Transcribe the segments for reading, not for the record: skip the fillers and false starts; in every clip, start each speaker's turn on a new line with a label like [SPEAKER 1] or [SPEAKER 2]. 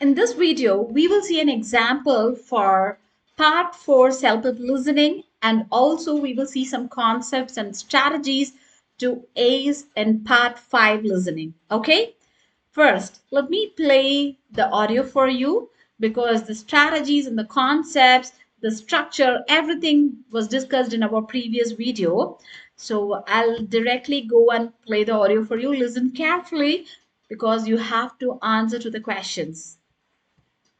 [SPEAKER 1] In this video, we will see an example for part 4 CELPIP listening, and also we will see some concepts and strategies to ace in part 5 listening. Okay, first let me play the audio for you because the strategies and the concepts, the structure, everything was discussed in our previous video. So I'll directly go and play the audio for you. Listen carefully because you have to answer to the questions.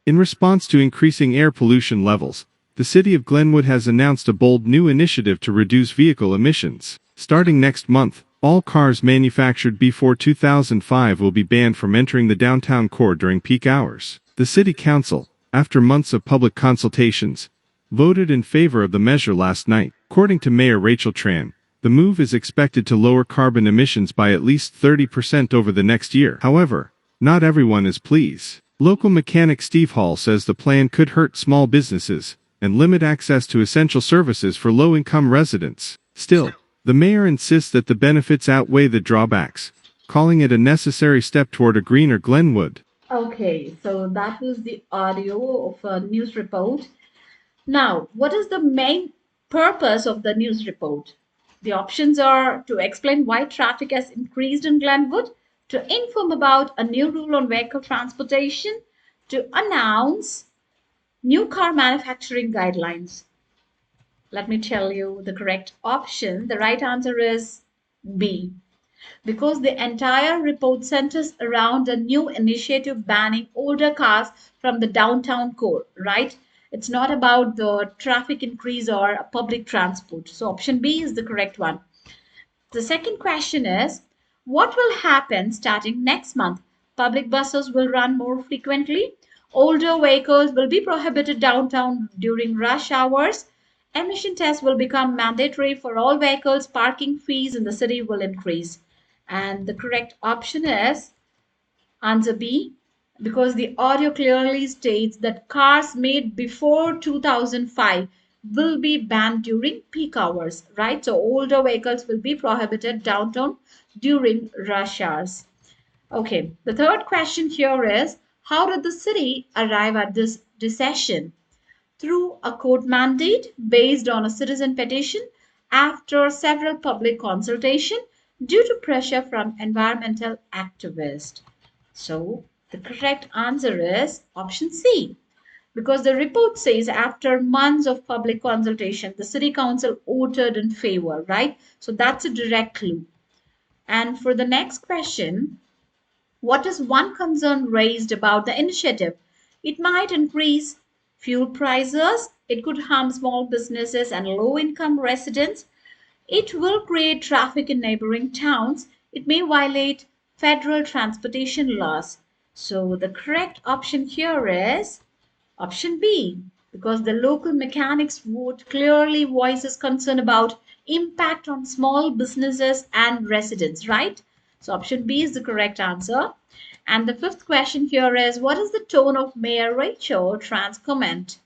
[SPEAKER 2] In response to increasing air pollution levels, the city of Glenwood has announced a bold new initiative to reduce vehicle emissions. Starting next month, all cars manufactured before 2005 will be banned from entering the downtown core during peak hours. The city council, after months of public consultations, voted in favor of the measure last night. According to Mayor Rachel Tran, the move is expected to lower carbon emissions by at least 30% over the next year. However, not everyone is pleased. Local mechanic Steve Hall says the plan could hurt small businesses and limit access to essential services for low-income residents. Still, the mayor insists that the benefits outweigh the drawbacks, calling it a necessary step toward a greener Glenwood.
[SPEAKER 1] Okay, so that was the audio of a news report. Now, what is the main purpose of the news report? The options are to explain why traffic has increased in Glenwood, to inform about a new rule on vehicle transportation, to announce new car manufacturing guidelines. Let me tell you the correct option. The right answer is B, because the entire report centers around a new initiative banning older cars from the downtown core, right? It's not about the traffic increase or public transport. So option B is the correct one. The second question is, what will happen starting next month? Public buses will run more frequently. Older vehicles will be prohibited downtown during rush hours. Emission tests will become mandatory for all vehicles. Parking fees in the city will increase. And the correct option is answer B, because the audio clearly states that cars made before 2005 will be banned during peak hours, right? So older vehicles will be prohibited downtown during rush hours. Okay, the third question here is, how did the city arrive at this decision? Through a court mandate based on a citizen petition after several public consultation due to pressure from environmental activists. So the correct answer is option C, because the report says after months of public consultation, the city council voted in favor, right? So that's a direct clue. And for the next question, what is one concern raised about the initiative? It might increase fuel prices, it could harm small businesses and low income residents, it will create traffic in neighboring towns, it may violate federal transportation laws. So the correct option here is option B, because the local mechanics vote clearly voices concern about impact on small businesses and residents, right? So option B is the correct answer. And the fifth question here is, what is the tone of Mayor Rachel Tran's comment?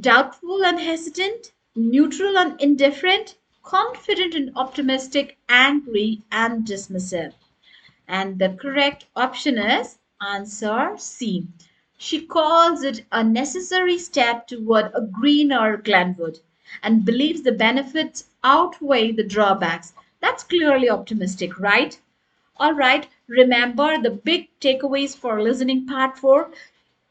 [SPEAKER 1] Doubtful and hesitant, neutral and indifferent, confident and optimistic, angry and dismissive. And the correct option is answer C. She calls it a necessary step toward a greener Glenwood and believes the benefits outweigh the drawbacks. That's clearly optimistic, right? All right, remember the big takeaways for listening part 4.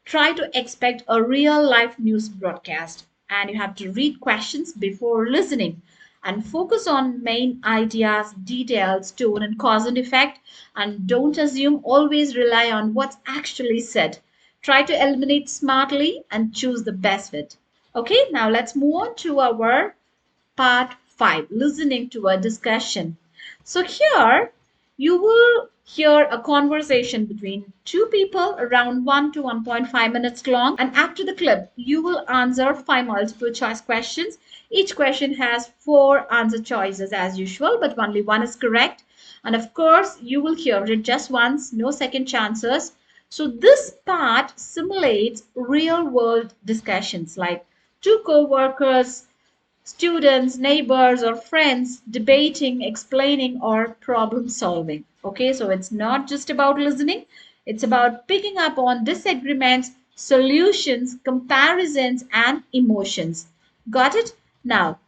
[SPEAKER 1] Try to expect a real life news broadcast, and you have to read questions before listening and focus on main ideas, details, tone, and cause and effect. And don't assume, always rely on what's actually said. Try to eliminate smartly and choose the best fit. Okay, now let's move on to our part 5, listening to a discussion. So here you will hear a conversation between two people around 1 to 1.5 minutes long, and after the clip you will answer 5 multiple choice questions. Each question has 4 answer choices as usual, but only one is correct, and of course you will hear it just once, no second chances. So this part simulates real world discussions like two co-workers, students, neighbors, or friends debating, explaining, or problem solving. Okay, so it's not just about listening, It's about picking up on disagreements, solutions, comparisons, and emotions. Got it? Now,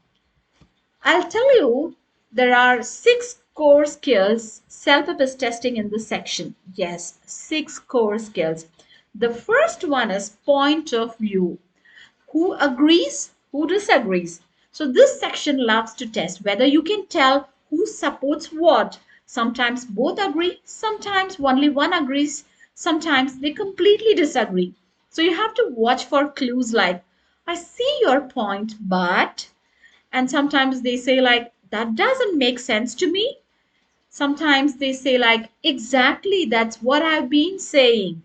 [SPEAKER 1] I'll tell you there are six core skills self-help is testing in this section. Yes, six core skills. The first one is point of view. Who agrees, who disagrees. So this section loves to test whether you can tell who supports what. Sometimes both agree, sometimes only one agrees, sometimes they completely disagree. So you have to watch for clues like, I see your point, but, and sometimes they say like, that doesn't make sense to me. Sometimes they say like, exactly, that's what I've been saying.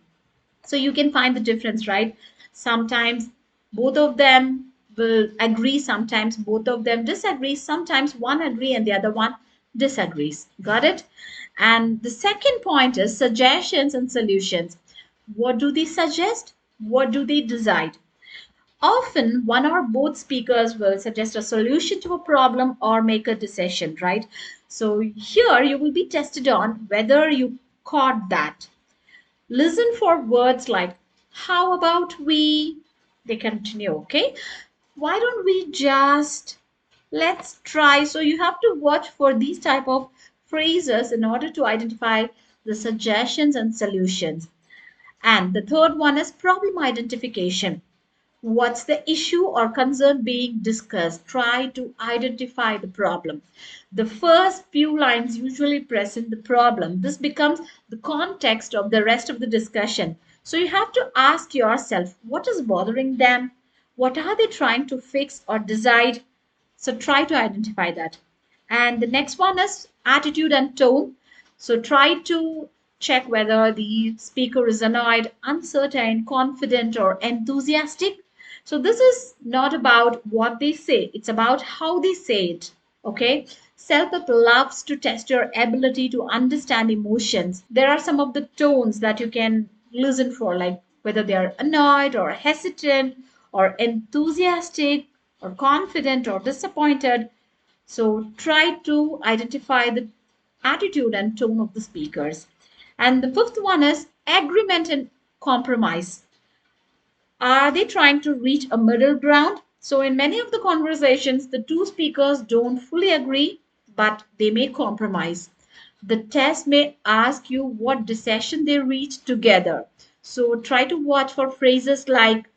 [SPEAKER 1] So you can find the difference, right? Sometimes both of them will agree, sometimes both of them disagree, sometimes one agree and the other one disagrees. Got it? And the second point is suggestions and solutions. What do they suggest? What do they decide? Often one or both speakers will suggest a solution to a problem or make a decision, right? So here you will be tested on whether you caught that. Listen for words like, how about we? They continue, okay? Why don't we just, let's try. So you have to watch for these type of phrases in order to identify the suggestions and solutions. And the third one is problem identification. What's the issue or concern being discussed? Try to identify the problem. The first few lines usually present the problem. This becomes the context of the rest of the discussion. So you have to ask yourself, what is bothering them? What are they trying to fix or decide? So try to identify that. And the next one is attitude and tone. So try to check whether the speaker is annoyed, uncertain, confident, or enthusiastic. So this is not about what they say, it's about how they say it. Okay? Self-help loves to test your ability to understand emotions. There are some of the tones that you can listen for, like whether they are annoyed or hesitant or enthusiastic or confident or disappointed. So try to identify the attitude and tone of the speakers. And the fifth one is agreement and compromise. Are they trying to reach a middle ground? So, in many of the conversations, the two speakers don't fully agree, but they may compromise. The test may ask you what decision they reached together. So, try to watch for phrases like,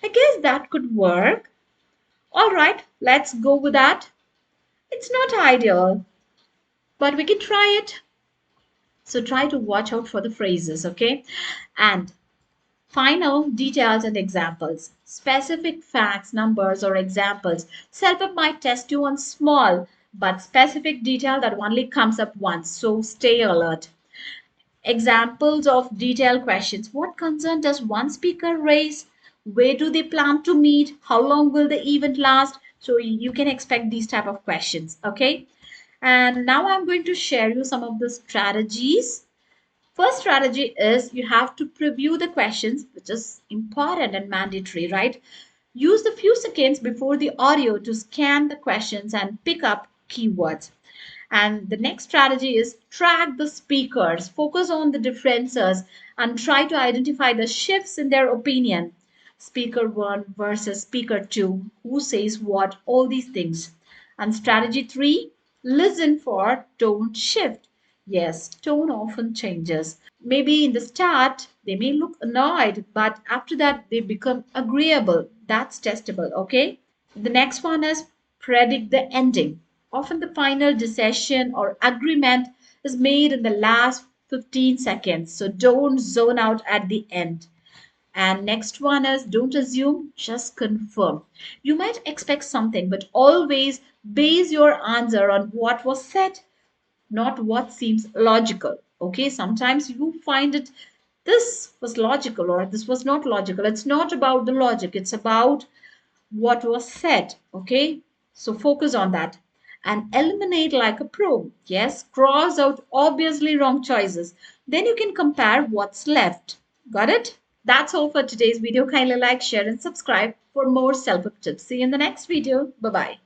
[SPEAKER 1] I guess that could work. All right, let's go with that. It's not ideal, but we can try it. So, try to watch out for the phrases, okay? And final details and examples. Specific facts, numbers, or examples. Self-help might test you on small but specific detail that only comes up once. So stay alert. Examples of detailed questions. What concern does one speaker raise? Where do they plan to meet? How long will the event last? So you can expect these type of questions. Okay. And now I'm going to share you some of the strategies. First strategy is you have to preview the questions, which is important and mandatory, right? Use the few seconds before the audio to scan the questions and pick up keywords. And the next strategy is track the speakers, focus on the differences, and try to identify the shifts in their opinion. Speaker one versus speaker two, who says what, all these things. And strategy three, listen for tone shift. Yes, tone often changes. Maybe in the start, they may look annoyed, but after that, they become agreeable. That's testable, okay? The next one is predict the ending. Often the final decision or agreement is made in the last 15 seconds. So don't zone out at the end. And next one is don't assume, just confirm. You might expect something, but always base your answer on what was said, not what seems logical. Okay, sometimes you find it this was logical or this was not logical. It's not about the logic, it's about what was said. Okay, so focus on that and eliminate like a pro. Yes, cross out obviously wrong choices. Then you can compare what's left. Got it? That's all for today's video. Kindly like, share, and subscribe for more self help tips. See you in the next video. Bye bye.